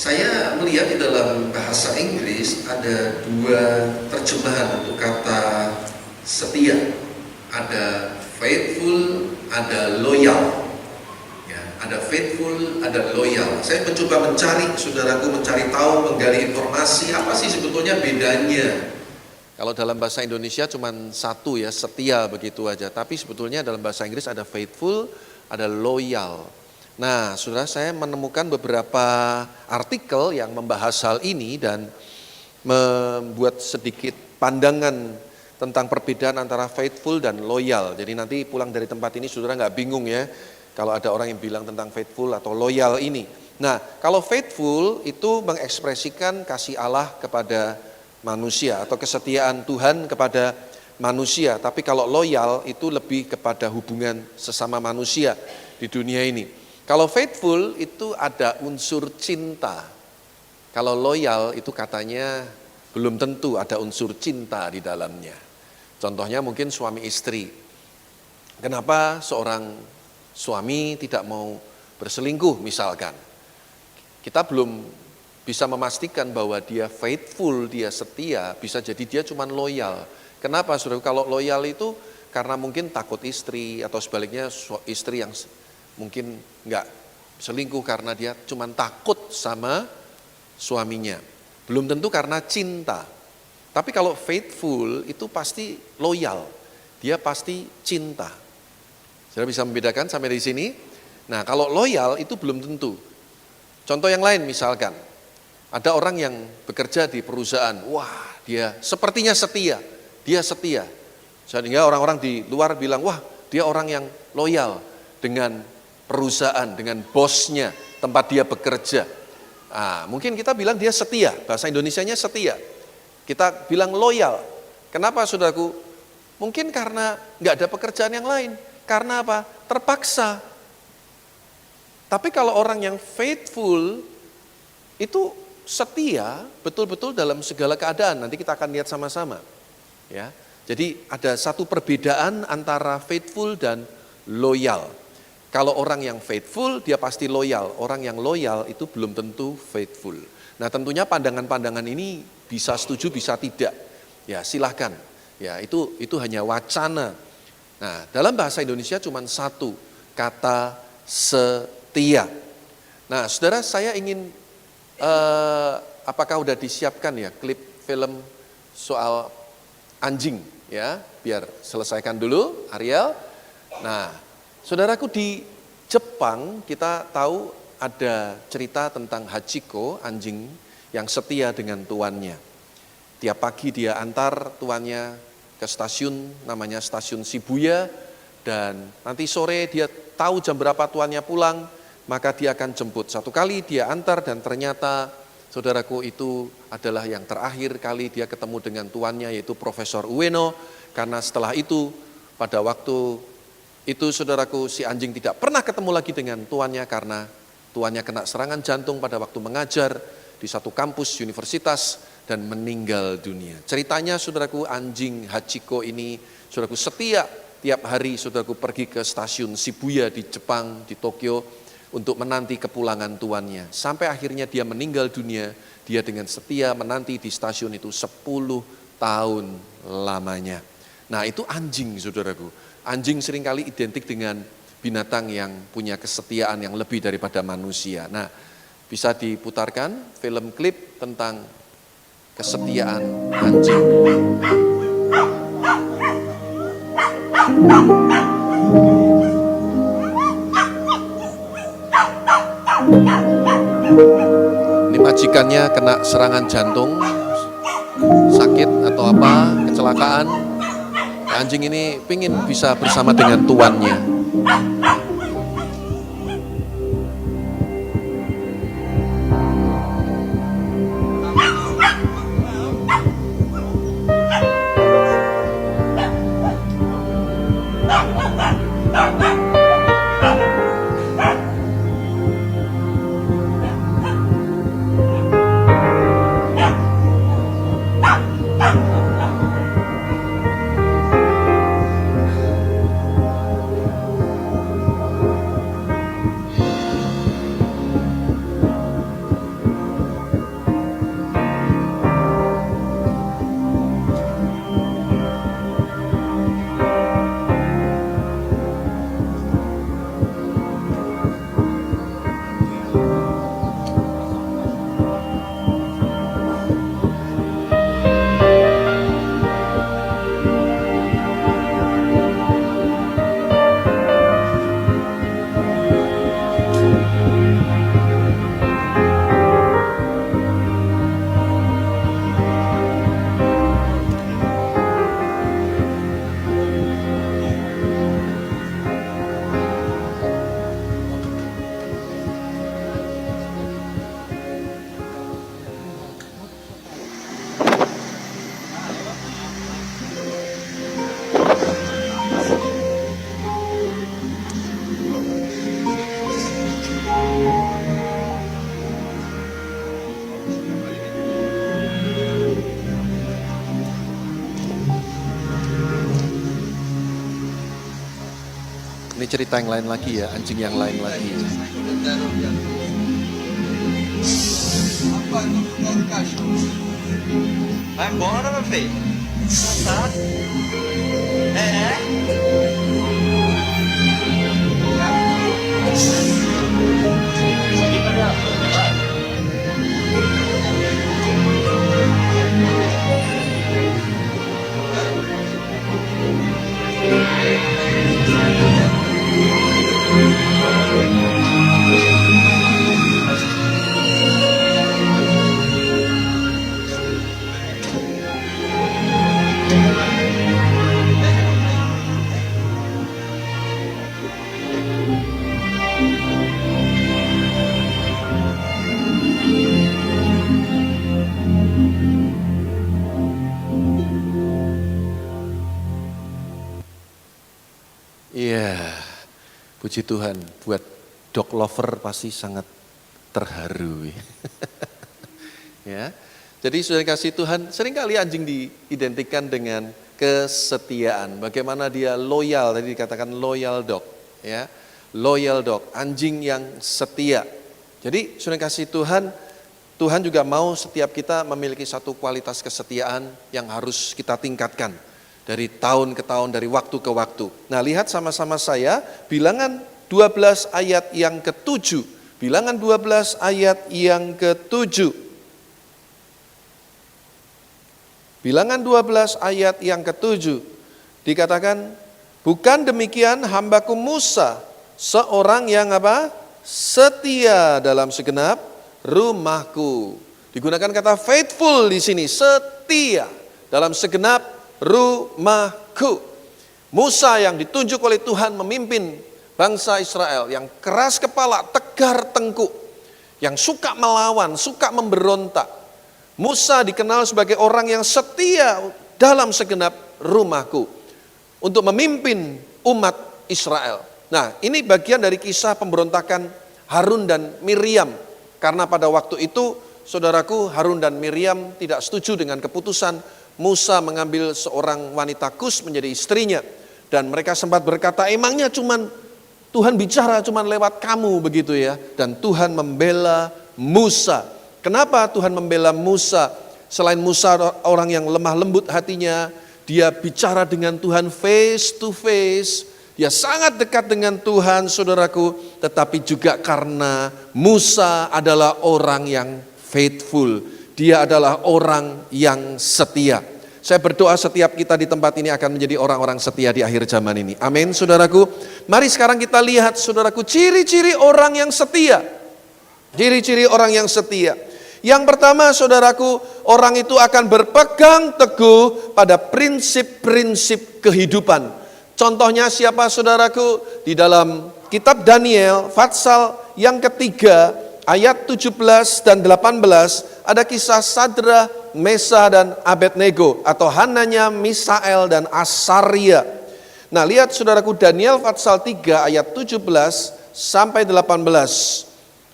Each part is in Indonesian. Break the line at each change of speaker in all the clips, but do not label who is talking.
Saya melihat di dalam bahasa Inggris ada dua terjemahan untuk kata setia. Ada faithful, ada loyal. Ya, ada faithful, ada loyal. Saya mencoba mencari, saudaraku, mencari tahu, menggali informasi apa sih sebetulnya bedanya. Kalau dalam bahasa Indonesia cuma satu ya, setia begitu aja. Tapi sebetulnya dalam bahasa Inggris ada faithful, ada loyal. Nah, saudara, saya menemukan beberapa artikel yang membahas hal ini dan membuat sedikit pandangan tentang perbedaan antara faithful dan loyal. Jadi nanti pulang dari tempat ini saudara nggak bingung ya, kalau ada orang yang bilang tentang faithful atau loyal ini. Nah, kalau faithful itu mengekspresikan kasih Allah kepada manusia atau kesetiaan Tuhan kepada manusia. Tapi kalau loyal itu lebih kepada hubungan sesama manusia di dunia ini. Kalau faithful itu ada unsur cinta. Kalau loyal itu katanya belum tentu ada unsur cinta di dalamnya. Contohnya mungkin suami istri. Kenapa seorang suami tidak mau berselingkuh misalkan? Kita belum bisa memastikan bahwa dia faithful, dia setia, bisa jadi dia cuma loyal. Kenapa saudara? Kalau loyal itu karena mungkin takut istri atau sebaliknya istri yang mungkin enggak selingkuh karena dia cuma takut sama suaminya. Belum tentu karena cinta. Tapi kalau faithful itu pasti loyal. Dia pasti cinta. Saudara bisa membedakan sampai di sini? Nah, kalau loyal itu belum tentu. Contoh yang lain misalkan, ada orang yang bekerja di perusahaan, wah dia sepertinya setia, dia setia. Sehingga orang-orang di luar bilang, wah dia orang yang loyal dengan perusahaan, dengan bosnya, tempat dia bekerja. Nah, mungkin kita bilang dia setia, bahasa Indonesianya setia. Kita bilang loyal. Kenapa saudaraku? Mungkin karena nggak ada pekerjaan yang lain. Karena apa? Terpaksa. Tapi kalau orang yang faithful, itu setia betul-betul dalam segala keadaan. Nanti kita akan lihat sama-sama. Ya, jadi ada satu perbedaan antara faithful dan loyal. Kalau orang yang faithful, dia pasti loyal. Orang yang loyal itu belum tentu faithful. Nah, tentunya pandangan-pandangan ini bisa setuju, bisa tidak. Ya, silahkan. Ya, itu hanya wacana. Nah, dalam bahasa Indonesia cuma satu, kata setia. Nah, saudara, saya ingin, apakah udah disiapkan ya klip film soal anjing? Ya, biar selesaikan dulu, Ariel. Nah, saudaraku, di Jepang kita tahu ada cerita tentang Hachiko, anjing yang setia dengan tuannya. Tiap pagi dia antar tuannya ke stasiun, namanya stasiun Shibuya, dan nanti sore dia tahu jam berapa tuannya pulang, maka dia akan jemput. Satu kali dia antar dan ternyata saudaraku itu adalah yang terakhir kali dia ketemu dengan tuannya, yaitu Profesor Ueno, karena setelah itu pada waktu itu saudaraku, si anjing tidak pernah ketemu lagi dengan tuannya karena tuannya kena serangan jantung pada waktu mengajar di satu kampus universitas dan meninggal dunia. Ceritanya saudaraku, anjing Hachiko ini saudaraku setia tiap hari saudaraku pergi ke stasiun Shibuya di Jepang, di Tokyo untuk menanti kepulangan tuannya. Sampai akhirnya dia meninggal dunia, dia dengan setia menanti di stasiun itu 10 tahun lamanya. Nah, itu anjing saudaraku. Anjing seringkali identik dengan binatang yang punya kesetiaan yang lebih daripada manusia. Nah, bisa diputarkan film klip tentang kesetiaan anjing. Ini majikannya kena serangan jantung, sakit atau apa, kecelakaan. Anjing ini pingin bisa bersama dengan tuannya.
Ini cerita yang lain lagi ya, anjing yang lain lagi.
Vai embora, meu filho. Cansado.
Iya, puji Tuhan, buat dog lover pasti sangat terharu. Ya, jadi sudah kasih Tuhan, seringkali anjing diidentikan dengan kesetiaan. Bagaimana dia loyal, tadi dikatakan loyal dog, ya, loyal dog, anjing yang setia. Jadi sudah kasih Tuhan, Tuhan juga mau setiap kita memiliki satu kualitas kesetiaan yang harus kita tingkatkan. Dari tahun ke tahun, dari waktu ke waktu. Nah, lihat sama-sama saya, Bilangan 12 ayat yang ke-7. Bilangan 12 ayat yang ke-7. Bilangan 12 ayat yang ke-7. Dikatakan, bukan demikian hambaku Musa, seorang yang apa? Setia dalam segenap rumahku. Digunakan kata faithful di sini, setia dalam segenap rumahku. Musa yang ditunjuk oleh Tuhan memimpin bangsa Israel yang keras kepala, tegar tengkuk, yang suka melawan, suka memberontak. Musa dikenal sebagai orang yang setia dalam segenap rumahku untuk memimpin umat Israel. Nah, ini bagian dari kisah pemberontakan Harun dan Miriam. Karena pada waktu itu, saudaraku, Harun dan Miriam tidak setuju dengan keputusan Musa mengambil seorang wanita Kus menjadi istrinya. Dan mereka sempat berkata, emangnya Tuhan bicara cuman lewat kamu begitu ya. Dan Tuhan membela Musa. Kenapa Tuhan membela Musa? Selain Musa orang yang lemah lembut hatinya, dia bicara dengan Tuhan face to face. Dia sangat dekat dengan Tuhan, saudaraku. Tetapi juga karena Musa adalah orang yang faithful. Dia adalah orang yang setia. Saya berdoa setiap kita di tempat ini akan menjadi orang-orang setia di akhir zaman ini. Amin, saudaraku. Mari sekarang kita lihat, saudaraku, ciri-ciri orang yang setia. Ciri-ciri orang yang setia. Yang pertama, saudaraku, orang itu akan berpegang teguh pada prinsip-prinsip kehidupan. Contohnya siapa, saudaraku? Di dalam kitab Daniel, pasal yang ketiga, ayat 17 dan 18, ada kisah Sadra, Mesa dan Abednego atau Hananya, Misael dan Asaria. Nah, lihat saudaraku, Daniel pasal 3 ayat 17 sampai 18.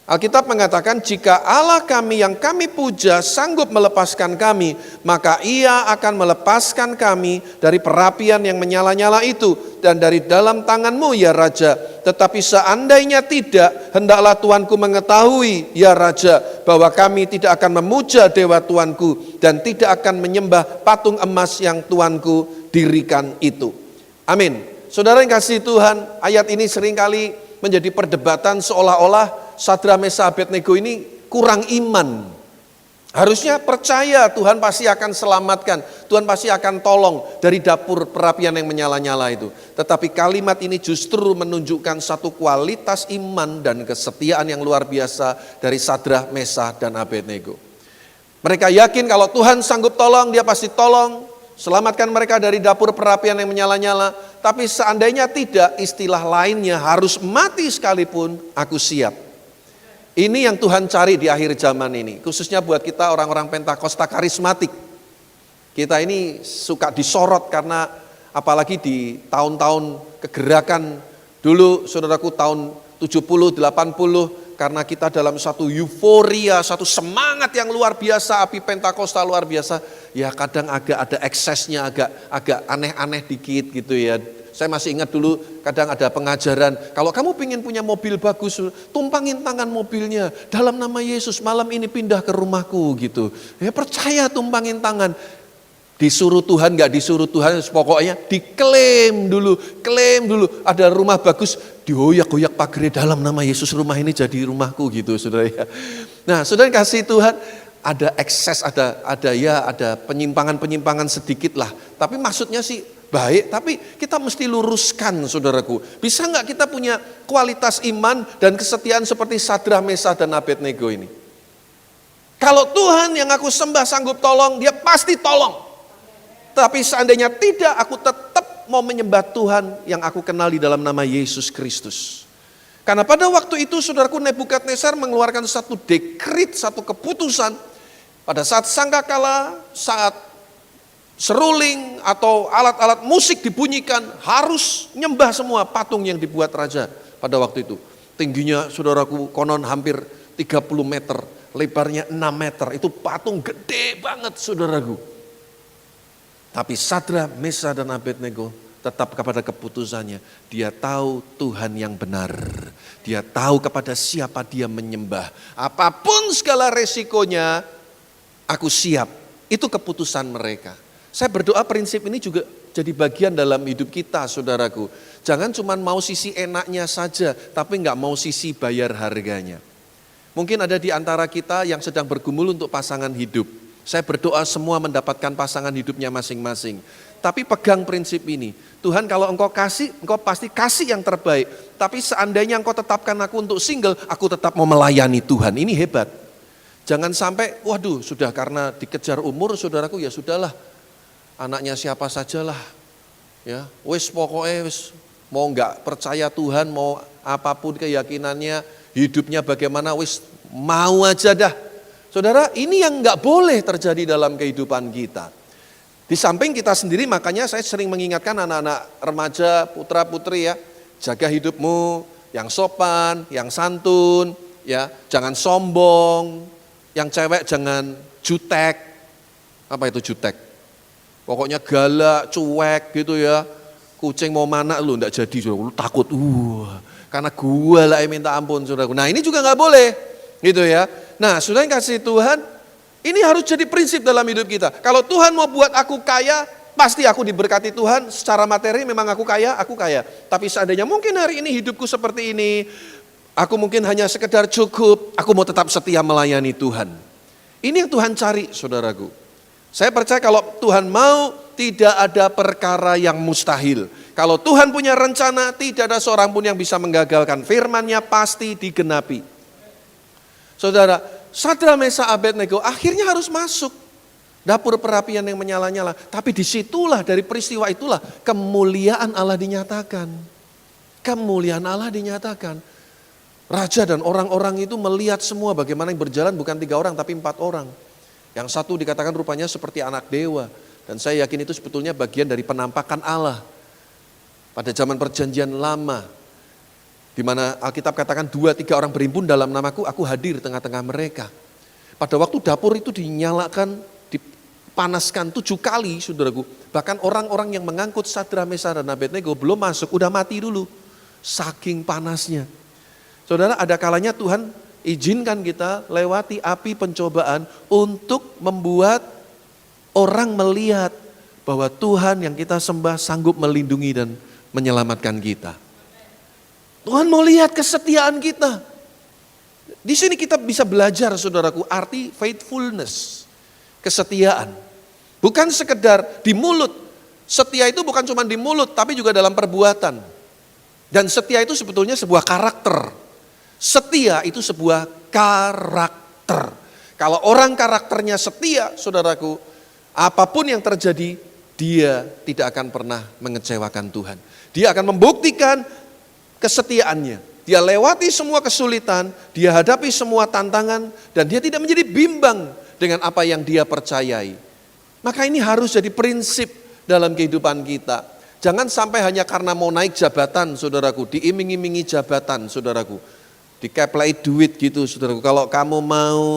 Alkitab mengatakan, jika Allah kami yang kami puja sanggup melepaskan kami, maka Ia akan melepaskan kami dari perapian yang menyala-nyala itu dan dari dalam tanganmu ya Raja. Tetapi seandainya tidak, hendaklah Tuanku mengetahui ya Raja, bahwa kami tidak akan memuja dewa Tuanku dan tidak akan menyembah patung emas yang Tuanku dirikan itu. Amin. Saudara yang kasih Tuhan, ayat ini seringkali menjadi perdebatan seolah-olah Sadra, Mesa, Abednego ini kurang iman. Harusnya percaya Tuhan pasti akan selamatkan, Tuhan pasti akan tolong dari dapur perapian yang menyala-nyala itu. Tetapi kalimat ini justru menunjukkan satu kualitas iman dan kesetiaan yang luar biasa dari Sadra, Mesa, dan Abednego. Mereka yakin kalau Tuhan sanggup tolong, Dia pasti tolong, selamatkan mereka dari dapur perapian yang menyala-nyala. Tapi seandainya tidak, istilah lainnya harus mati sekalipun, aku siap. Ini yang Tuhan cari di akhir zaman ini, khususnya buat kita orang-orang Pentakosta karismatik. Kita ini suka disorot karena apalagi di tahun-tahun kegerakan dulu, saudaraku, tahun 70, 80, karena kita dalam satu euforia, satu semangat yang luar biasa, api Pentakosta luar biasa, ya kadang agak ada eksesnya, agak aneh-aneh dikit gitu ya. Saya masih ingat dulu kadang ada pengajaran, kalau kamu ingin punya mobil bagus, tumpangin tangan mobilnya, dalam nama Yesus malam ini pindah ke rumahku gitu. Ya percaya tumpangin tangan. Disuruh Tuhan, gak disuruh Tuhan, pokoknya klaim dulu. Ada rumah bagus, dihoyak-hoyak pagarnya dalam nama Yesus, rumah ini jadi rumahku gitu, saudara ya. Nah, saudara kasih Tuhan, ada ekses, ada penyimpangan sedikit lah. Tapi maksudnya sih baik, tapi kita mesti luruskan, saudaraku. Bisa nggak kita punya kualitas iman dan kesetiaan seperti Sadrak, Mesakh, dan Abednego ini? Kalau Tuhan yang aku sembah sanggup tolong, dia pasti tolong. Tapi seandainya tidak, aku tetap mau menyembah Tuhan yang aku kenal di dalam nama Yesus Kristus. Karena pada waktu itu saudaraku, Nebukadnezar mengeluarkan satu dekrit, satu keputusan. Pada saat sangkakala, saat seruling atau alat-alat musik dibunyikan, harus nyembah semua patung yang dibuat raja pada waktu itu. Tingginya saudaraku konon hampir 30 meter, lebarnya 6 meter. Itu patung gede banget saudaraku. Tapi Sadrak, Mesakh, dan Abednego tetap kepada keputusannya. Dia tahu Tuhan yang benar. Dia tahu kepada siapa dia menyembah. Apapun segala resikonya, aku siap. Itu keputusan mereka. Saya berdoa prinsip ini juga jadi bagian dalam hidup kita, saudaraku. Jangan cuma mau sisi enaknya saja, tapi nggak mau sisi bayar harganya. Mungkin ada di antara kita yang sedang bergumul untuk pasangan hidup. Saya berdoa semua mendapatkan pasangan hidupnya masing-masing. Tapi pegang prinsip ini. Tuhan, kalau engkau kasih, engkau pasti kasih yang terbaik. Tapi seandainya engkau tetapkan aku untuk single, aku tetap mau melayani Tuhan. Ini hebat. Jangan sampai, waduh sudah karena dikejar umur saudaraku, ya sudahlah. Anaknya siapa sajalah. Ya, wis pokoknya wis mau enggak percaya Tuhan, mau apapun keyakinannya, hidupnya bagaimana, wis mau aja dah. Saudara, ini yang enggak boleh terjadi dalam kehidupan kita. Di samping kita sendiri, makanya saya sering mengingatkan anak-anak remaja, putra-putri ya, jaga hidupmu yang sopan, yang santun, ya, jangan sombong, yang cewek jangan jutek. Apa itu jutek? Pokoknya galak, cuek gitu ya. Kucing mau mana lu enggak jadi, lu takut. Karena gua lah yang minta ampun, saudaraku. Nah, ini juga enggak boleh. Gitu ya. Nah, saudara yang kasih Tuhan, ini harus jadi prinsip dalam hidup kita. Kalau Tuhan mau buat aku kaya, pasti aku diberkati Tuhan. Secara materi memang aku kaya. Tapi seandainya mungkin hari ini hidupku seperti ini, aku mungkin hanya sekedar cukup, aku mau tetap setia melayani Tuhan. Ini yang Tuhan cari, saudaraku. Saya percaya kalau Tuhan mau, tidak ada perkara yang mustahil. Kalau Tuhan punya rencana, tidak ada seorang pun yang bisa menggagalkan. Firman-Nya pasti digenapi. Saudara, Sadrak, Mesakh, Abednego akhirnya harus masuk dapur perapian yang menyala-nyala. Tapi disitulah, dari peristiwa itulah kemuliaan Allah dinyatakan. Kemuliaan Allah dinyatakan. Raja dan orang-orang itu melihat semua bagaimana yang berjalan, bukan 3 orang tapi 4 orang. Yang satu dikatakan rupanya seperti anak dewa. Dan saya yakin itu sebetulnya bagian dari penampakan Allah. Pada zaman perjanjian lama. Di mana Alkitab katakan 2-3 orang berhimpun dalam namaku, aku hadir tengah-tengah mereka. Pada waktu dapur itu dinyalakan, dipanaskan 7 kali, saudaraku. Bahkan orang-orang yang mengangkut Sadrak, Mesakh, dan Abednego belum masuk, udah mati dulu. Saking panasnya. Saudara, ada kalanya Tuhan izinkan kita lewati api pencobaan untuk membuat orang melihat bahwa Tuhan yang kita sembah sanggup melindungi dan menyelamatkan kita. Tuhan mau lihat kesetiaan kita. Di sini kita bisa belajar, saudaraku, arti faithfulness, kesetiaan. Bukan sekedar di mulut. Setia itu bukan cuma di mulut, tapi juga dalam perbuatan. Dan setia itu sebetulnya sebuah karakter. Setia itu sebuah karakter. Kalau orang karakternya setia, saudaraku, apapun yang terjadi, dia tidak akan pernah mengecewakan Tuhan. Dia akan membuktikan kesetiaannya. Dia lewati semua kesulitan, dia hadapi semua tantangan, dan dia tidak menjadi bimbang dengan apa yang dia percayai. Maka ini harus jadi prinsip dalam kehidupan kita. Jangan sampai hanya karena mau naik jabatan, saudaraku, diiming-imingi jabatan, saudaraku. Dikeplai duit gitu, saudaraku. Kalau kamu mau,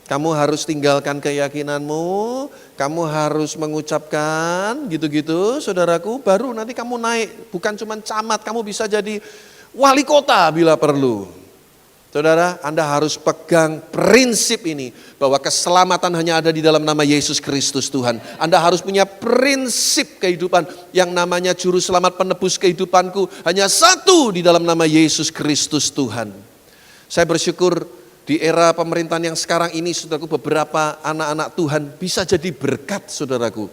kamu harus tinggalkan keyakinanmu, kamu harus mengucapkan gitu-gitu saudaraku, baru nanti kamu naik. Bukan cuma camat, kamu bisa jadi wali kota bila perlu. Saudara, Anda harus pegang prinsip ini, bahwa keselamatan hanya ada di dalam nama Yesus Kristus Tuhan. Anda harus punya prinsip kehidupan yang namanya juru selamat penebus kehidupanku hanya satu di dalam nama Yesus Kristus Tuhan. Saya bersyukur di era pemerintahan yang sekarang ini, saudaraku, beberapa anak-anak Tuhan bisa jadi berkat, saudaraku,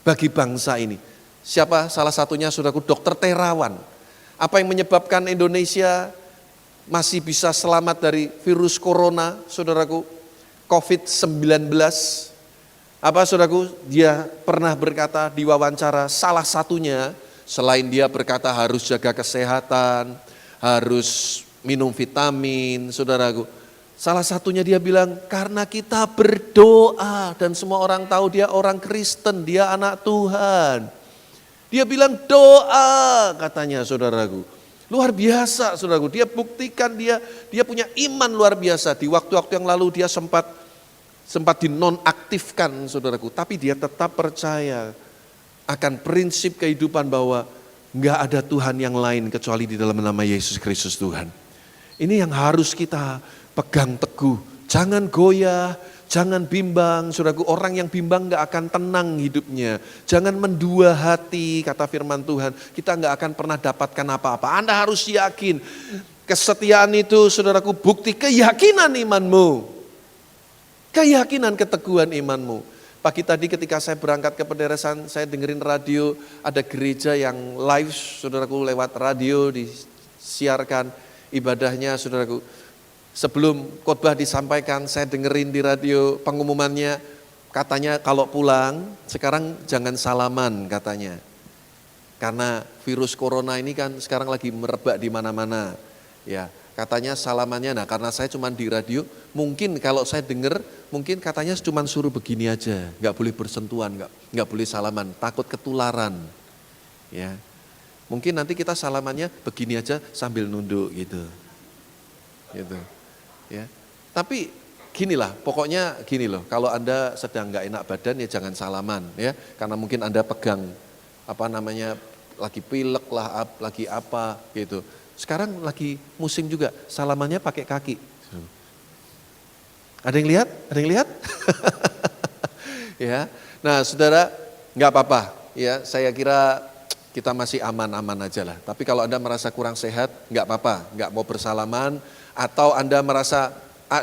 bagi bangsa ini. Siapa? Salah satunya, saudaraku, Dr. Terawan. Apa yang menyebabkan Indonesia masih bisa selamat dari virus corona, saudaraku, COVID-19. Apa, saudaraku? Dia pernah berkata di wawancara, salah satunya selain dia berkata harus jaga kesehatan, harus minum vitamin, saudaraku. Salah satunya dia bilang, karena kita berdoa, dan semua orang tahu dia orang Kristen, dia anak Tuhan. Dia bilang doa, katanya, saudaraku. Luar biasa, saudaraku. Dia buktikan dia punya iman luar biasa. Di waktu-waktu yang lalu dia sempat dinonaktifkan, saudaraku. Tapi dia tetap percaya akan prinsip kehidupan bahwa enggak ada Tuhan yang lain kecuali di dalam nama Yesus Kristus Tuhan. Ini yang harus kita pegang teguh. Jangan goyah, jangan bimbang, saudaraku. Orang yang bimbang gak akan tenang hidupnya. Jangan mendua hati, kata firman Tuhan. Kita gak akan pernah dapatkan apa-apa. Anda harus yakin. Kesetiaan itu, saudaraku, bukti keyakinan imanmu. Keyakinan, keteguhan imanmu. Pagi tadi ketika saya berangkat ke pederesan, saya dengerin radio, ada gereja yang live, saudaraku, lewat radio disiarkan ibadahnya, saudaraku. Sebelum khotbah disampaikan, saya dengerin di radio pengumumannya, katanya kalau pulang sekarang jangan salaman, katanya. Karena virus corona ini kan sekarang lagi merebak di mana-mana. Ya, katanya salamannya, nah karena saya cuma di radio, mungkin kalau saya dengar, mungkin katanya cuma suruh begini aja, nggak boleh bersentuhan, nggak boleh salaman, takut ketularan. Ya, mungkin nanti kita salamannya begini aja sambil nunduk gitu. Ya, tapi ginilah, pokoknya gini loh, kalau Anda sedang nggak enak badan ya jangan salaman ya, karena mungkin Anda pegang lagi pilek lah, lagi apa gitu. Sekarang lagi musim juga, salamannya pakai kaki. Ada yang lihat? Ada yang lihat? Ya, nah saudara, nggak apa-apa ya, saya kira kita masih aman-aman aja lah. Tapi kalau Anda merasa kurang sehat, nggak apa-apa, nggak mau bersalaman. Atau Anda merasa,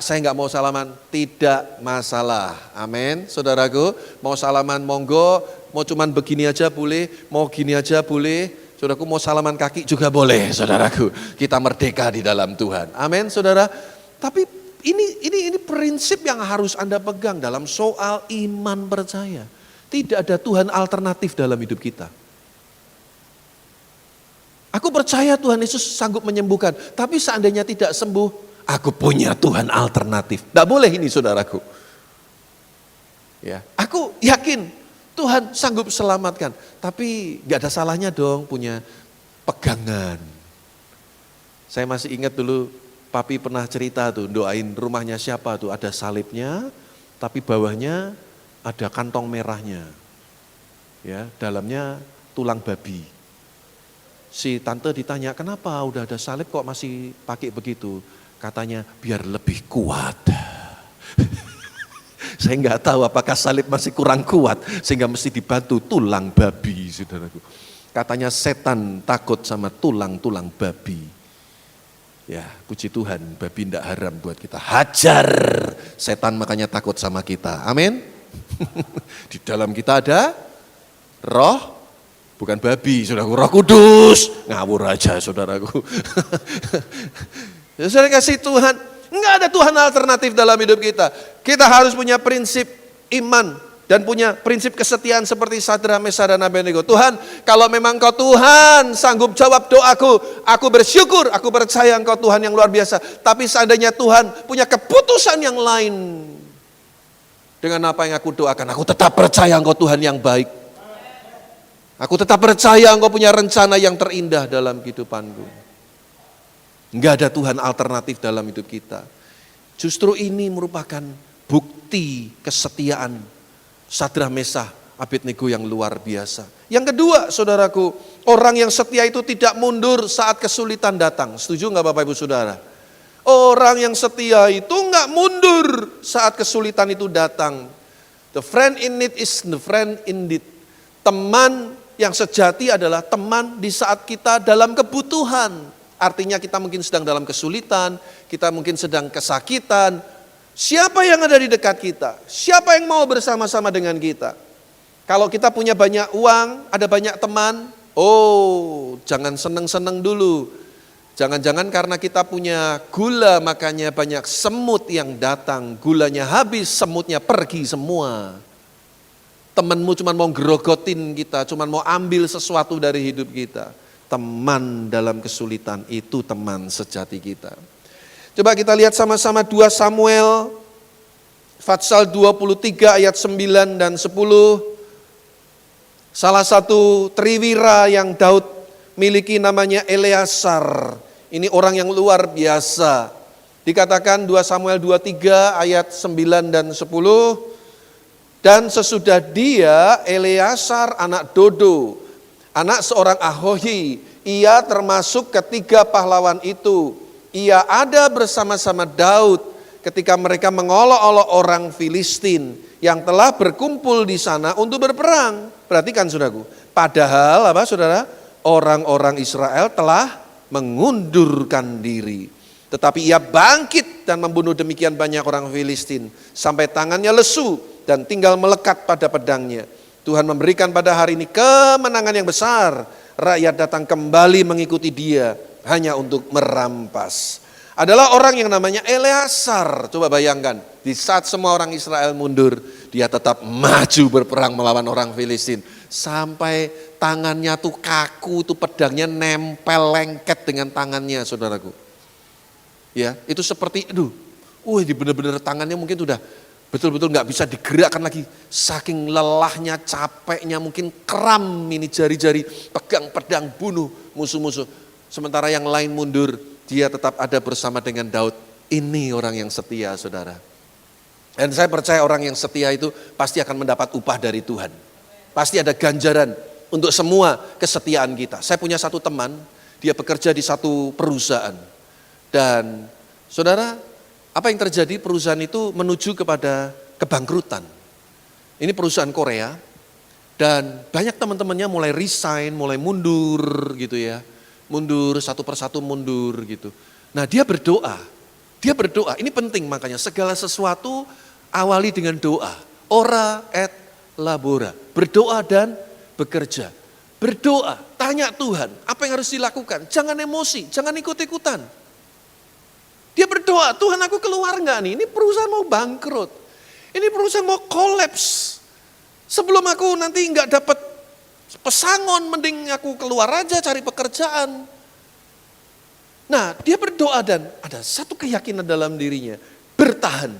saya nggak mau salaman, tidak masalah. Amin, saudaraku. Mau salaman monggo, mau cuman begini aja boleh, mau gini aja boleh. Saudaraku, mau salaman kaki juga boleh, saudaraku. Kita merdeka di dalam Tuhan. Amin, saudara. Tapi ini prinsip yang harus Anda pegang dalam soal iman percaya. Tidak ada Tuhan alternatif dalam hidup kita. Aku percaya Tuhan Yesus sanggup menyembuhkan. Tapi seandainya tidak sembuh, aku punya Tuhan alternatif. Tidak boleh ini, saudaraku. Ya, aku yakin Tuhan sanggup selamatkan. Tapi gak ada salahnya dong punya pegangan. Saya masih ingat dulu papi pernah cerita tuh, doain rumahnya siapa tuh. Ada salibnya, tapi bawahnya ada kantong merahnya. Ya, dalamnya tulang babi. Si tante ditanya, kenapa udah ada salib kok masih pakai begitu? Katanya, biar lebih kuat. Saya nggak tahu apakah salib masih kurang kuat, sehingga mesti dibantu tulang babi, saudaraku. Katanya setan takut sama tulang-tulang babi. Ya, puji Tuhan, babi tidak haram buat kita. Hajar, setan makanya takut sama kita. Amin. Di dalam kita ada roh, bukan babi, saudaraku, Roh Kudus. Ngawur aja, saudaraku. Ya, saudara kasih Tuhan, enggak ada Tuhan alternatif dalam hidup kita. Kita harus punya prinsip iman dan punya prinsip kesetiaan seperti Sadrak, Mesak, dan Abednego. Tuhan, kalau memang Engkau Tuhan sanggup jawab doaku, aku bersyukur, aku percaya Engkau Tuhan yang luar biasa. Tapi seandainya Tuhan punya keputusan yang lain dengan apa yang aku doakan, aku tetap percaya Engkau Tuhan yang baik. Aku tetap percaya Engkau punya rencana yang terindah dalam kehidupanku. Enggak ada Tuhan alternatif dalam hidup kita. Justru ini merupakan bukti kesetiaan Sadrah, Mesah, Abednego yang luar biasa. Yang kedua, saudaraku, orang yang setia itu tidak mundur saat kesulitan datang. Setuju nggak Bapak Ibu Saudara? Orang yang setia itu nggak mundur saat kesulitan itu datang. The friend in need is the friend indeed. Teman yang sejati adalah teman di saat kita dalam kebutuhan. Artinya kita mungkin sedang dalam kesulitan, kita mungkin sedang kesakitan. Siapa yang ada di dekat kita? Siapa yang mau bersama-sama dengan kita? Kalau kita punya banyak uang, ada banyak teman, jangan seneng-seneng dulu. Jangan-jangan karena kita punya gula makanya banyak semut yang datang. Gulanya habis, semutnya pergi semua. Temanmu cuma mau gerogotin kita, cuma mau ambil sesuatu dari hidup kita. Teman dalam kesulitan itu teman sejati kita. Coba kita lihat sama-sama 2 Samuel pasal 23 ayat 9 dan 10. Salah satu triwira yang Daud miliki namanya Eleasar. Ini orang yang luar biasa. Dikatakan 2 Samuel 23 ayat 9 dan 10. Dan sesudah dia, Eleasar anak Dodo, anak seorang Ahohi, ia termasuk ketiga pahlawan itu. Ia ada bersama-sama Daud ketika mereka mengolok-olok orang Filistin yang telah berkumpul di sana untuk berperang. Perhatikan saudaraku, padahal apa saudara? Orang-orang Israel telah mengundurkan diri. Tetapi ia bangkit dan membunuh demikian banyak orang Filistin sampai tangannya lesu dan tinggal melekat pada pedangnya. Tuhan memberikan pada hari ini kemenangan yang besar. Rakyat datang kembali mengikuti dia hanya untuk merampas. Adalah orang yang namanya Eleasar. Coba bayangkan, di saat semua orang Israel mundur, dia tetap maju berperang melawan orang Filistin. Sampai tangannya tuh kaku, tuh pedangnya nempel lengket dengan tangannya, saudaraku. Ya, itu seperti, di benar-benar tangannya mungkin sudah betul-betul nggak bisa digerakkan lagi. Saking lelahnya, capeknya, mungkin kram ini jari-jari, pegang pedang bunuh musuh-musuh. Sementara yang lain mundur, dia tetap ada bersama dengan Daud. Ini orang yang setia, saudara. Dan saya percaya orang yang setia itu pasti akan mendapat upah dari Tuhan. Pasti ada ganjaran untuk semua kesetiaan kita. Saya punya satu teman, dia bekerja di satu perusahaan. Dan saudara, apa yang terjadi? Perusahaan itu menuju kepada kebangkrutan. Ini perusahaan Korea. Dan banyak teman-temannya mulai resign, mulai mundur gitu ya. Mundur, satu persatu mundur gitu. Nah dia berdoa, ini penting makanya segala sesuatu awali dengan doa. Ora et labora, berdoa dan bekerja. Berdoa, tanya Tuhan, apa yang harus dilakukan? Jangan emosi, jangan ikut-ikutan. Dia berdoa, Tuhan aku keluar nggak nih? Ini perusahaan mau bangkrut, ini perusahaan mau kolaps. Sebelum aku nanti nggak dapat pesangon, mending aku keluar aja cari pekerjaan. Nah, dia berdoa dan ada satu keyakinan dalam dirinya, bertahan.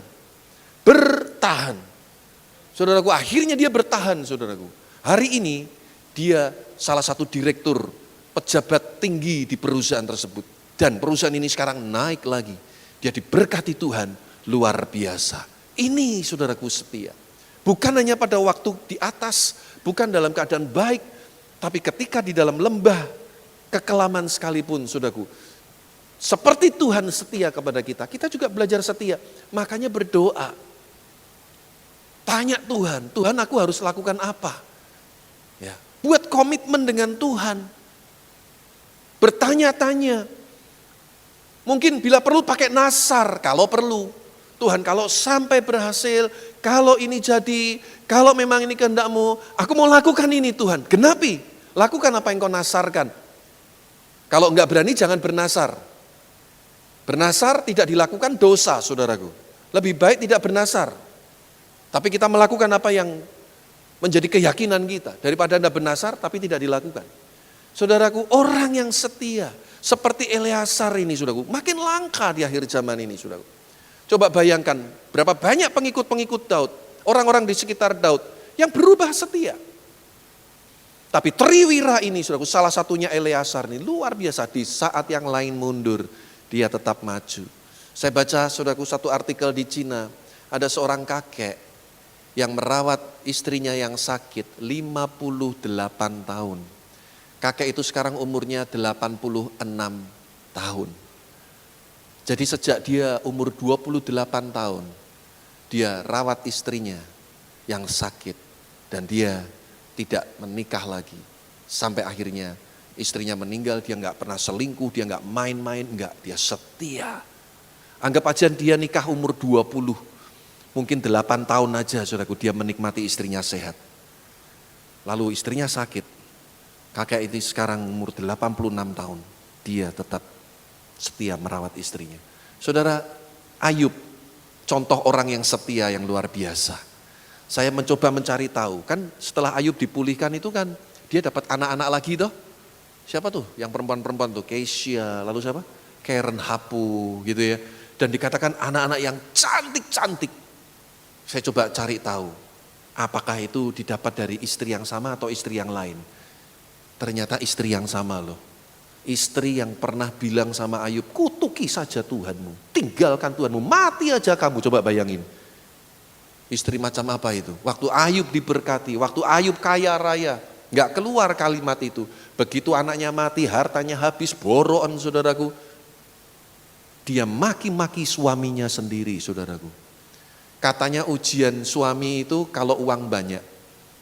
Saudaraku, akhirnya dia bertahan, saudaraku. Hari ini dia salah satu direktur, pejabat tinggi di perusahaan tersebut. Dan perusahaan ini sekarang naik lagi. Dia diberkati Tuhan, luar biasa. Ini saudaraku setia. Bukan hanya pada waktu di atas, bukan dalam keadaan baik, tapi ketika di dalam lembah, kekelaman sekalipun, saudaraku. Seperti Tuhan setia kepada kita, kita juga belajar setia. Makanya berdoa. Tanya Tuhan, Tuhan aku harus lakukan apa? Ya, buat komitmen dengan Tuhan. Bertanya-tanya. Mungkin bila perlu pakai nasar, kalau perlu. Tuhan kalau sampai berhasil, kalau ini jadi, kalau memang ini kehendak-Mu, aku mau lakukan ini Tuhan. Genapi, lakukan apa yang kau nasarkan. Kalau enggak berani jangan bernasar. Bernasar tidak dilakukan dosa, saudaraku. Lebih baik tidak bernasar. Tapi kita melakukan apa yang menjadi keyakinan kita. Daripada Anda bernasar tapi tidak dilakukan. Saudaraku, orang yang setia seperti Eleasar ini, saudaraku, makin langka di akhir zaman ini, saudaraku. Coba bayangkan berapa banyak pengikut-pengikut Daud, orang-orang di sekitar Daud yang berubah setia. Tapi triwira ini, saudaraku, salah satunya Eleasar ini luar biasa. Di saat yang lain mundur, dia tetap maju. Saya baca, saudaraku, satu artikel di Cina, ada seorang kakek yang merawat istrinya yang sakit 58 tahun. Kakek itu sekarang umurnya 86 tahun. Jadi sejak dia umur 28 tahun, dia rawat istrinya yang sakit dan dia tidak menikah lagi. Sampai akhirnya istrinya meninggal, dia nggak pernah selingkuh, dia nggak main-main, nggak, dia setia. Anggap aja dia nikah umur 20, mungkin 8 tahun aja saudaraku dia menikmati istrinya sehat. Lalu istrinya sakit, kakek itu sekarang umur 86 tahun, dia tetap setia merawat istrinya. Saudara, Ayub, contoh orang yang setia yang luar biasa. Saya mencoba mencari tahu, kan setelah Ayub dipulihkan itu kan dia dapat anak-anak lagi toh. Siapa tuh yang perempuan-perempuan tuh? Keisha, lalu siapa? Karen Hapu gitu ya. Dan dikatakan anak-anak yang cantik-cantik. Saya coba cari tahu, apakah itu didapat dari istri yang sama atau istri yang lain. Ternyata istri yang sama loh. Istri yang pernah bilang sama Ayub, kutuki saja Tuhanmu, tinggalkan Tuhanmu, mati aja kamu, coba bayangin. Istri macam apa itu? Waktu Ayub diberkati, waktu Ayub kaya raya, gak keluar kalimat itu. Begitu anaknya mati, hartanya habis, boroan saudaraku. Dia maki-maki suaminya sendiri saudaraku. Katanya ujian suami itu kalau uang banyak,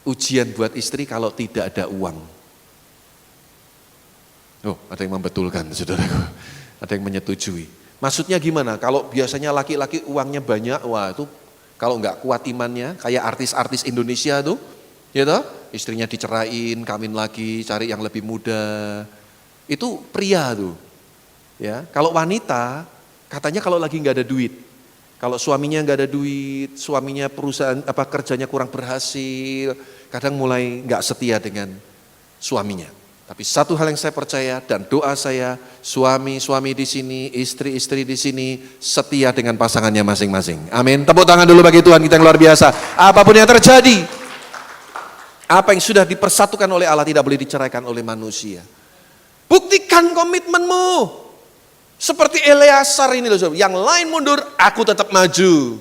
ujian buat istri kalau tidak ada uang. Oh, ada yang membetulkan saudaraku, ada yang menyetujui. Maksudnya gimana? Kalau biasanya laki-laki uangnya banyak, wah itu kalau nggak kuat imannya, kayak artis-artis Indonesia tuh, ya toh, istrinya dicerain, kawin lagi, cari yang lebih muda. Itu pria tuh. Ya, kalau wanita, katanya kalau lagi nggak ada duit, kalau suaminya nggak ada duit, suaminya perusahaan kerjanya kurang berhasil, kadang mulai nggak setia dengan suaminya. Tapi satu hal yang saya percaya dan doa saya, suami-suami di sini, istri-istri di sini setia dengan pasangannya masing-masing. Amin. Tepuk tangan dulu bagi Tuhan kita yang luar biasa. Apapun yang terjadi, apa yang sudah dipersatukan oleh Allah tidak boleh diceraikan oleh manusia. Buktikan komitmenmu. Seperti Eleazar ini loh, yang lain mundur, aku tetap maju.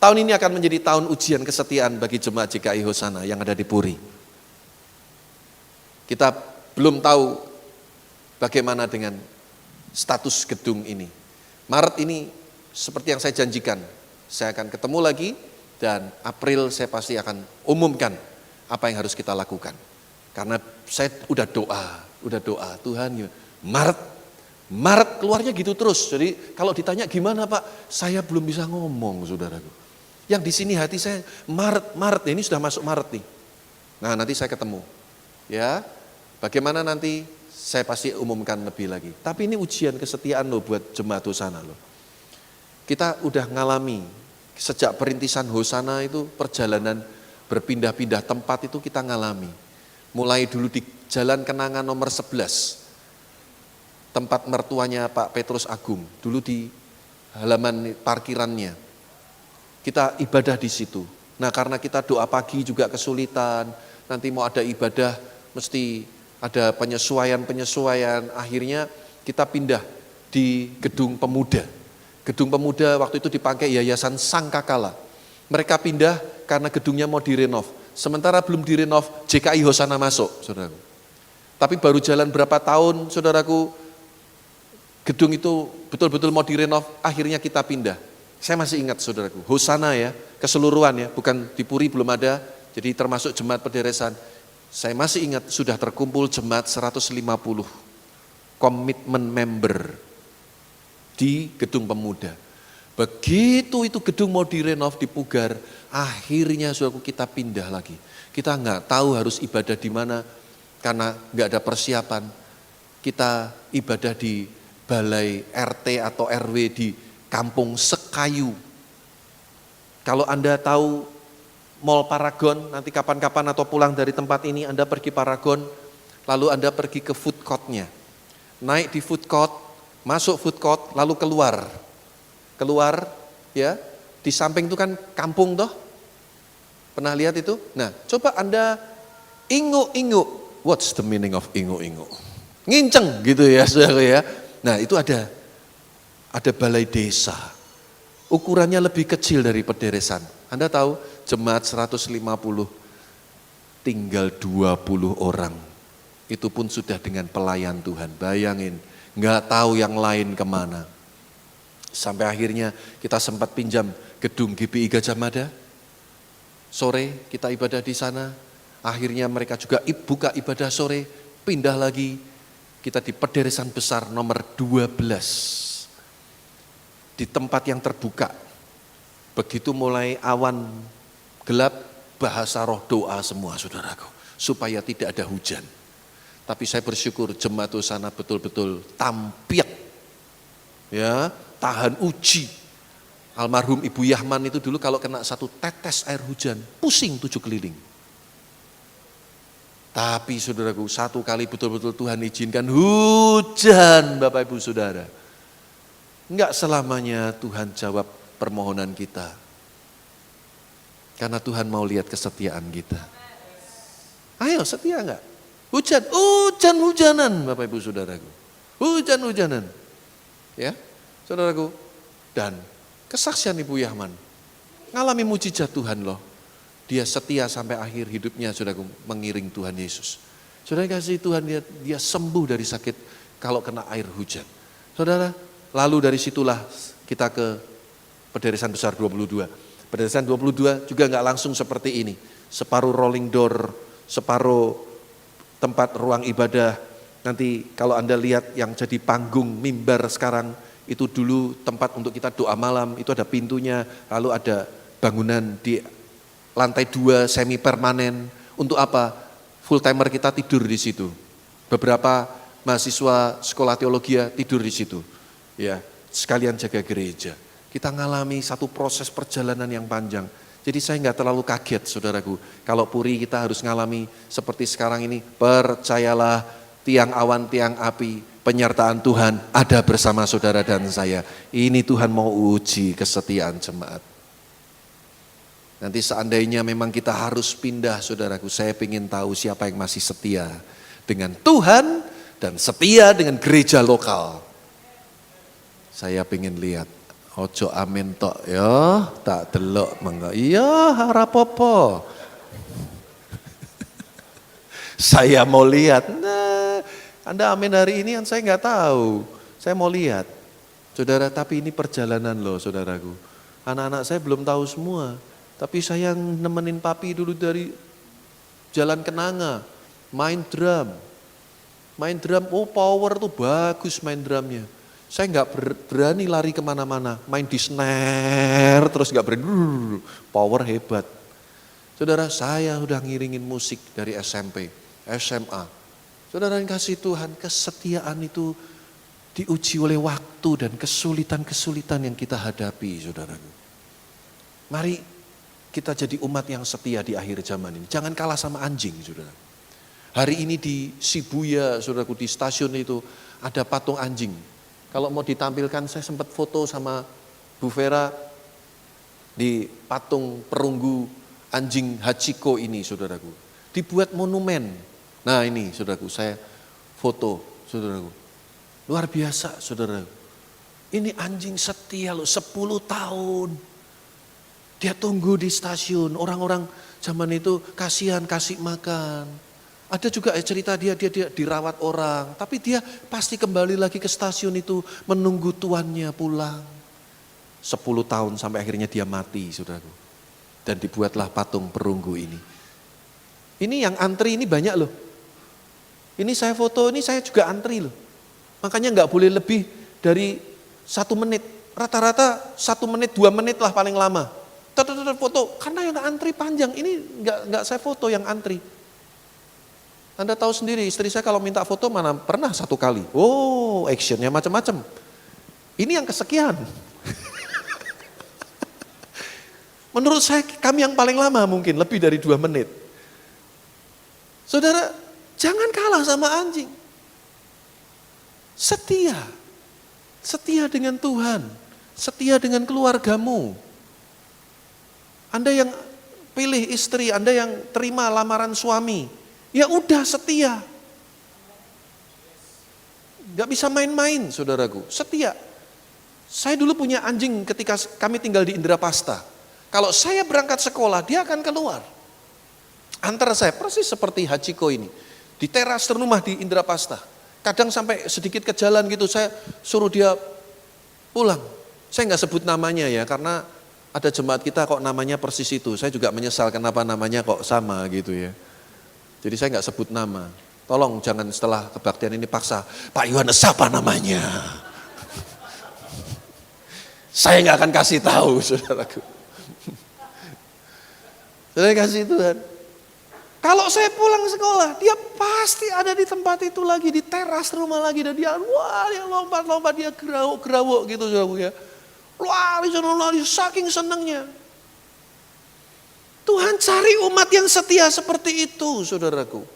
Tahun ini akan menjadi tahun ujian kesetiaan bagi jemaat GKI Hosana yang ada di Puri. Kita belum tahu bagaimana dengan status gedung ini. Maret ini seperti yang saya janjikan, saya akan ketemu lagi dan April saya pasti akan umumkan apa yang harus kita lakukan. Karena saya udah doa Tuhan, Maret keluarnya gitu terus. Jadi kalau ditanya gimana Pak, saya belum bisa ngomong saudaraku. Yang di sini hati saya Maret ini sudah masuk Maret nih. Nah nanti saya ketemu. Ya, bagaimana nanti saya pasti umumkan lebih lagi. Tapi ini ujian kesetiaan loh buat jemaat Hosana loh. Kita udah ngalami sejak perintisan Hosana itu perjalanan berpindah-pindah tempat itu kita ngalami. Mulai dulu di Jalan Kenangan nomor 11, tempat mertuanya Pak Petrus Agung. Dulu di halaman parkirannya. Kita ibadah di situ. Nah karena kita doa pagi juga kesulitan, nanti mau ada ibadah mesti ada penyesuaian, akhirnya kita pindah di Gedung Pemuda. Gedung Pemuda waktu itu dipakai Yayasan Sangkakala. Mereka pindah karena gedungnya mau direnov. Sementara belum direnov, GKI Hosana masuk, saudaraku. Tapi baru jalan berapa tahun, saudaraku, gedung itu betul-betul mau direnov, akhirnya kita pindah. Saya masih ingat, saudaraku, Hosana ya, keseluruhan ya, bukan di Puri belum ada, jadi termasuk jemaat pederesan. Saya masih ingat sudah terkumpul jemaat 150 komitmen member di Gedung Pemuda. Begitu itu gedung mau direnov, dipugar, akhirnya saudaraku kita pindah lagi. Kita nggak tahu harus ibadah di mana karena nggak ada persiapan. Kita ibadah di balai RT atau RW di Kampung Sekayu. Kalau Anda tahu Mall Paragon, nanti kapan-kapan atau pulang dari tempat ini Anda pergi Paragon, lalu Anda pergi ke food court-nya. Naik di food court, masuk food court, lalu keluar ya, di samping itu kan kampung toh. Pernah lihat itu? Nah, coba Anda ingu-ingu. What's the meaning of ingu-ingu? Nginceng gitu ya, saudara ya. Nah, itu ada balai desa. Ukurannya lebih kecil dari pederesan, Anda tahu jemaat 150 tinggal 20 orang. Itu pun sudah dengan pelayan Tuhan. Bayangin, nggak tahu yang lain kemana. Sampai akhirnya kita sempat pinjam gedung GBI Gajah Mada. Sore kita ibadah di sana. Akhirnya mereka juga buka ibadah sore. Pindah lagi. Kita di pederesan besar nomor 12. Di tempat yang terbuka. Begitu mulai awan gelap, bahasa roh doa semua saudaraku. Supaya tidak ada hujan. Tapi saya bersyukur jemaat sana betul-betul tampil. Ya, tahan uji. Almarhum Ibu Yahman itu dulu kalau kena satu tetes air hujan, pusing 7 keliling. Tapi saudaraku, satu kali betul-betul Tuhan izinkan hujan Bapak Ibu Saudara. Enggak selamanya Tuhan jawab permohonan kita. Karena Tuhan mau lihat kesetiaan kita. Ayo setia enggak? Hujan-hujanan Bapak Ibu Saudaraku. Hujan-hujanan. Ya, saudaraku. Dan kesaksian Ibu Yahman. Ngalami mujizat Tuhan loh. Dia setia sampai akhir hidupnya saudaraku mengiring Tuhan Yesus. Saudara kasih Tuhan dia sembuh dari sakit kalau kena air hujan. Saudara, lalu dari situlah kita ke pederesan besar 22. Pederesan 22 juga enggak langsung seperti ini. Separuh rolling door, separuh tempat ruang ibadah. Nanti kalau Anda lihat yang jadi panggung mimbar sekarang, itu dulu tempat untuk kita doa malam, itu ada pintunya, lalu ada bangunan di lantai 2 semi permanen. Untuk apa? Full timer kita tidur di situ. Beberapa mahasiswa sekolah teologi tidur di situ. Ya, sekalian jaga gereja. Kita ngalami satu proses perjalanan yang panjang. Jadi saya enggak terlalu kaget saudaraku. Kalau Puri kita harus ngalami seperti sekarang ini, percayalah tiang awan, tiang api, penyertaan Tuhan ada bersama saudara dan saya. Ini Tuhan mau uji kesetiaan jemaat. Nanti seandainya memang kita harus pindah saudaraku, saya ingin tahu siapa yang masih setia dengan Tuhan dan setia dengan gereja lokal. Saya ingin lihat, ojo amin tok ya, tak delok mengko. Iya, rapopo. Saya mau lihat. Nah, Anda amin hari ini kan saya nggak tahu. Saya mau lihat. Saudara, tapi ini perjalanan loh saudaraku. Anak-anak saya belum tahu semua. Tapi saya nemenin papi dulu dari Jalan Kenanga. Main drum. Main drum, oh power tuh bagus main drumnya. Saya nggak berani lari kemana-mana. Main di snare terus nggak berani. Power hebat. Saudara, saya udah ngiringin musik dari SMP, SMA. Saudara yang kasih Tuhan, kesetiaan itu diuji oleh waktu dan kesulitan-kesulitan yang kita hadapi, saudaraku. Mari kita jadi umat yang setia di akhir zaman ini. Jangan kalah sama anjing, saudara. Hari ini di Shibuya, saudaraku, di stasiun itu ada patung anjing. Kalau mau ditampilkan, saya sempat foto sama Bu Vera di patung perunggu anjing Hachiko ini, saudaraku. Dibuat monumen. Nah ini, saudaraku, saya foto, saudaraku. Luar biasa, saudaraku. Ini anjing setia loh, 10 tahun. Dia tunggu di stasiun, orang-orang zaman itu kasihan kasih makan. Ada juga cerita dia dirawat orang, tapi dia pasti kembali lagi ke stasiun itu menunggu tuannya pulang. 10 tahun sampai akhirnya dia mati, saudaraku. Dan dibuatlah patung perunggu ini. Ini yang antri ini banyak loh. Ini saya foto, ini saya juga antri loh. Makanya nggak boleh lebih dari 1 menit. Rata-rata 1 menit, 2 menit lah paling lama. Foto, karena yang antri panjang, ini nggak saya foto yang antri. Anda tahu sendiri, istri saya kalau minta foto mana pernah 1 kali. Oh, actionnya macam-macam. Ini yang kesekian. Menurut saya kami yang paling lama mungkin, lebih dari 2 menit. Saudara, jangan kalah sama anjing. Setia. Setia dengan Tuhan. Setia dengan keluargamu. Anda yang pilih istri, Anda yang terima lamaran suami, ya udah setia. Gak bisa main-main saudaraku, setia. Saya dulu punya anjing ketika kami tinggal di Indrapasta. Kalau saya berangkat sekolah, dia akan keluar. Antara saya, persis seperti Hachiko ini. Di teras rumah di Indrapasta. Kadang sampai sedikit ke jalan gitu, saya suruh dia pulang. Saya nggak sebut namanya ya, karena ada jemaat kita kok namanya persis itu. Saya juga menyesal kenapa namanya kok sama gitu ya. Jadi saya nggak sebut nama. Tolong jangan setelah kebaktian ini paksa, Pak Yohanes siapa namanya? Saya nggak akan kasih tahu, saudaraku. Saya kasih Tuhan. Kalau saya pulang sekolah, dia pasti ada di tempat itu lagi, di teras rumah lagi. Dan dia, wah dia lompat-lompat, dia gerawuk-gerawuk gitu, saudaraku ya. Lari, saking senangnya. Tuhan cari umat yang setia seperti itu, saudaraku.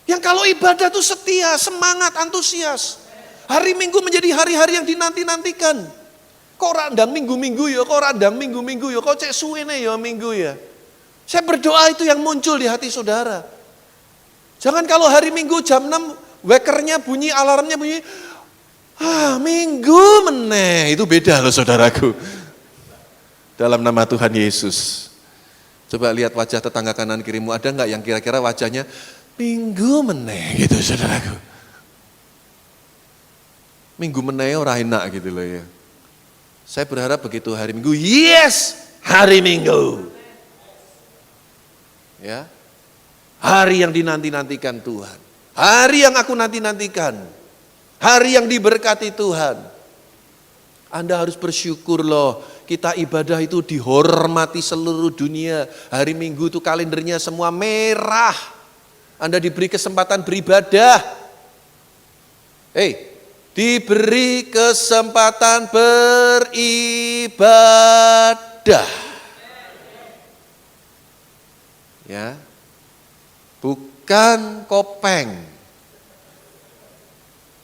Yang kalau ibadah itu setia, semangat, antusias. Hari Minggu menjadi hari-hari yang dinanti-nantikan. Kok randang minggu-minggu ya, kok cek suwene ya minggu ya. Saya berdoa itu yang muncul di hati saudara. Jangan kalau hari Minggu jam 6, wakernya bunyi, alarmnya bunyi, Minggu meneh, itu beda loh saudaraku. Dalam nama Tuhan Yesus. Coba lihat wajah tetangga kanan kirimu, ada nggak yang kira-kira wajahnya, Minggu meneh gitu saudaraku. Minggu meneh ora enak gitu loh ya. Saya berharap begitu hari Minggu, yes, hari Minggu. Ya, hari yang dinanti-nantikan Tuhan, hari yang aku nanti-nantikan, hari yang diberkati Tuhan. Anda harus bersyukur loh, kita ibadah itu dihormati seluruh dunia. Hari Minggu itu kalendernya semua merah. Anda diberi kesempatan beribadah. Diberi kesempatan beribadah. Ya, bukan Kopeng,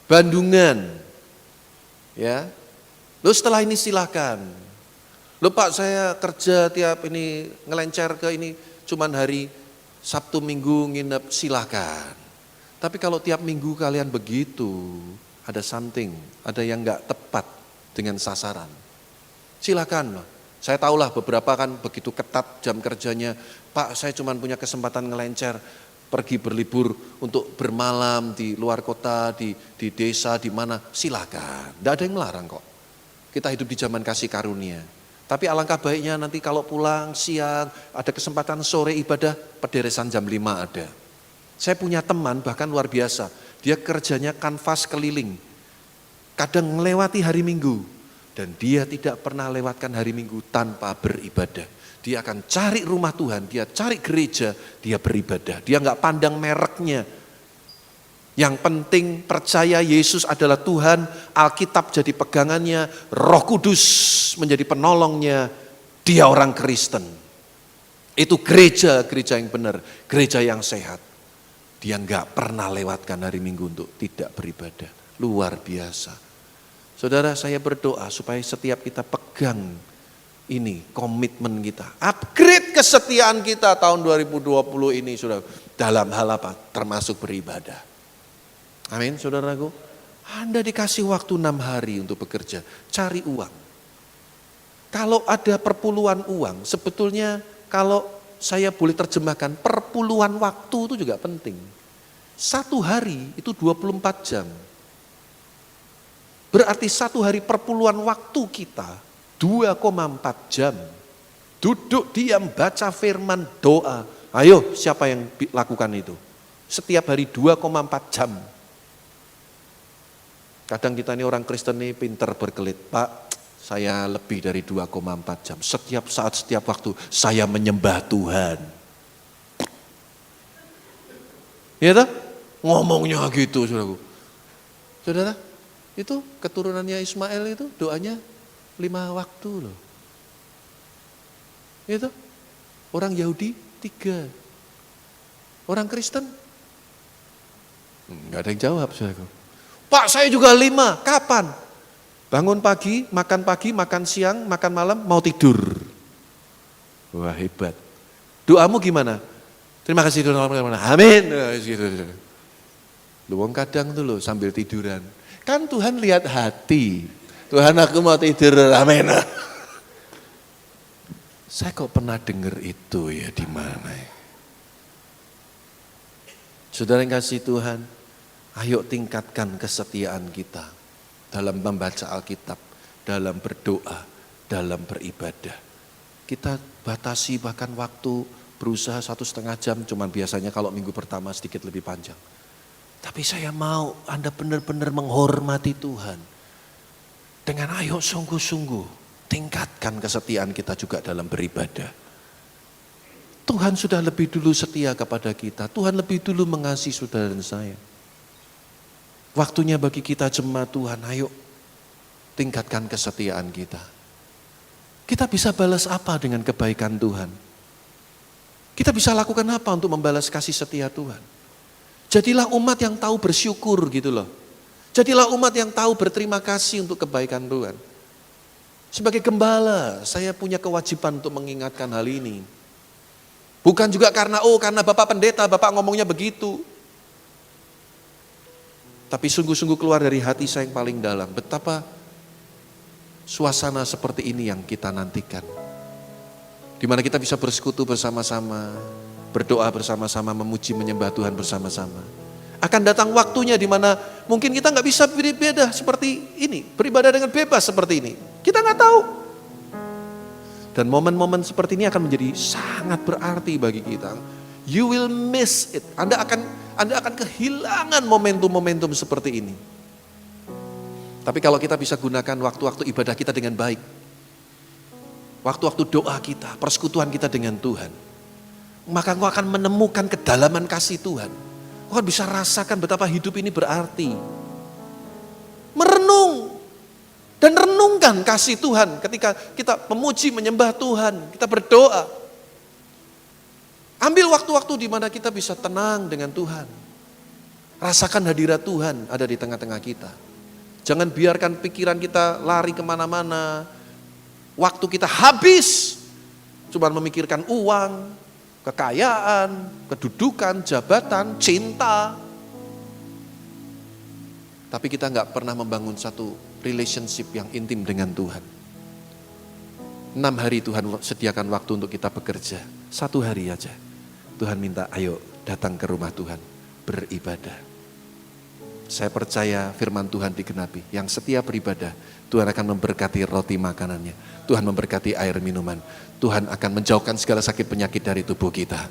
Bandungan, ya. Lo setelah ini silakan. Lo Pak saya kerja tiap ini ngelencer ke ini cuman hari Sabtu Minggu nginep, silakan. Tapi kalau tiap minggu kalian begitu, ada something, ada yang nggak tepat dengan sasaran. Silakan loh. Saya tahulah beberapa kan begitu ketat jam kerjanya, Pak saya cuma punya kesempatan ngelencer, pergi berlibur untuk bermalam di luar kota, di desa, di mana, silakan. Tidak ada yang melarang kok. Kita hidup di zaman kasih karunia. Tapi alangkah baiknya nanti kalau pulang siang, ada kesempatan sore ibadah, pederesan jam 5 ada. Saya punya teman bahkan luar biasa, dia kerjanya kanvas keliling, kadang melewati hari Minggu. Dan dia tidak pernah lewatkan hari Minggu tanpa beribadah. Dia akan cari rumah Tuhan, dia cari gereja, dia beribadah. Dia nggak pandang mereknya. Yang penting percaya Yesus adalah Tuhan, Alkitab jadi pegangannya, Roh Kudus menjadi penolongnya, dia orang Kristen. Itu gereja yang benar, gereja yang sehat. Dia nggak pernah lewatkan hari Minggu untuk tidak beribadah. Luar biasa. Saudara, saya berdoa supaya setiap kita pegang ini, komitmen kita. Upgrade kesetiaan kita tahun 2020 ini, saudara. Dalam hal apa? Termasuk beribadah. Amin, saudaraku. Anda dikasih waktu 6 hari untuk bekerja, cari uang. Kalau ada perpuluhan uang, sebetulnya kalau saya boleh terjemahkan, perpuluhan waktu itu juga penting. 1 hari itu 24 jam. Berarti 1 hari perpuluhan waktu kita 2,4 jam. Duduk diam baca firman doa. Ayo siapa yang lakukan itu? Setiap hari 2,4 jam. Kadang kita ini orang Kristen ini pinter berkelit. Pak, saya lebih dari 2,4 jam. Setiap saat, setiap waktu saya menyembah Tuhan. Ya toh? Ngomongnya gitu, saudaraku. Saudara, itu keturunannya Ismail itu doanya 5 waktu loh. Itu orang Yahudi 3. Orang Kristen enggak ada yang jawab, saudaraku. Pak saya juga 5, kapan? Bangun pagi, makan siang, makan malam, mau tidur. Wah hebat. Doamu gimana? Terima kasih Tuhan, amin. Lu wong kadang tuh loh sambil tiduran. Kan Tuhan lihat hati. Tuhan aku mau tidur, amin. Saya kok pernah dengar itu ya di mana ya? Saudara yang kasih Tuhan, ayo tingkatkan kesetiaan kita dalam membaca Alkitab, dalam berdoa, dalam beribadah. Kita batasi bahkan waktu berusaha 1,5 jam, cuman biasanya kalau minggu pertama sedikit lebih panjang. Tapi saya mau Anda benar-benar menghormati Tuhan. Dengan ayo sungguh-sungguh, tingkatkan kesetiaan kita juga dalam beribadah. Tuhan sudah lebih dulu setia kepada kita. Tuhan lebih dulu mengasihi saudara dan saya. Waktunya bagi kita jemaat Tuhan, ayo tingkatkan kesetiaan kita. Kita bisa balas apa dengan kebaikan Tuhan? Kita bisa lakukan apa untuk membalas kasih setia Tuhan? Jadilah umat yang tahu bersyukur gitu loh. Jadilah umat yang tahu berterima kasih untuk kebaikan Tuhan. Sebagai gembala, saya punya kewajiban untuk mengingatkan hal ini. Bukan juga karena Bapak Pendeta, Bapak ngomongnya begitu. Tapi sungguh-sungguh keluar dari hati saya yang paling dalam. Betapa suasana seperti ini yang kita nantikan. Di mana kita bisa bersekutu bersama-sama, berdoa bersama-sama, memuji menyembah Tuhan bersama-sama. Akan datang waktunya di mana mungkin kita nggak bisa beribadah seperti ini, beribadah dengan bebas seperti ini. Kita nggak tahu. Dan momen-momen seperti ini akan menjadi sangat berarti bagi kita. You will miss it. Anda akan kehilangan momentum-momentum seperti ini. Tapi kalau kita bisa gunakan waktu-waktu ibadah kita dengan baik, waktu-waktu doa kita, persekutuan kita dengan Tuhan, maka engkau akan menemukan kedalaman kasih Tuhan. Engkau bisa rasakan betapa hidup ini berarti. Merenung dan renungkan kasih Tuhan ketika kita memuji, menyembah Tuhan, kita berdoa. Ambil waktu-waktu di mana kita bisa tenang dengan Tuhan. Rasakan hadirat Tuhan ada di tengah-tengah kita. Jangan biarkan pikiran kita lari kemana-mana. Waktu kita habis cuma memikirkan uang, kekayaan, kedudukan, jabatan, cinta. Tapi kita nggak pernah membangun satu relationship yang intim dengan Tuhan. 6 hari Tuhan sediakan waktu untuk kita bekerja. 1 hari aja. Tuhan minta ayo datang ke rumah Tuhan, beribadah. Saya percaya firman Tuhan digenapi. Yang setia beribadah, Tuhan akan memberkati roti makanannya. Tuhan memberkati air minuman. Tuhan akan menjauhkan segala sakit penyakit dari tubuh kita.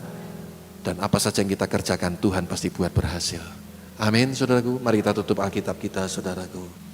Dan apa saja yang kita kerjakan, Tuhan pasti buat berhasil. Amin, saudaraku. Mari kita tutup Alkitab kita, saudaraku.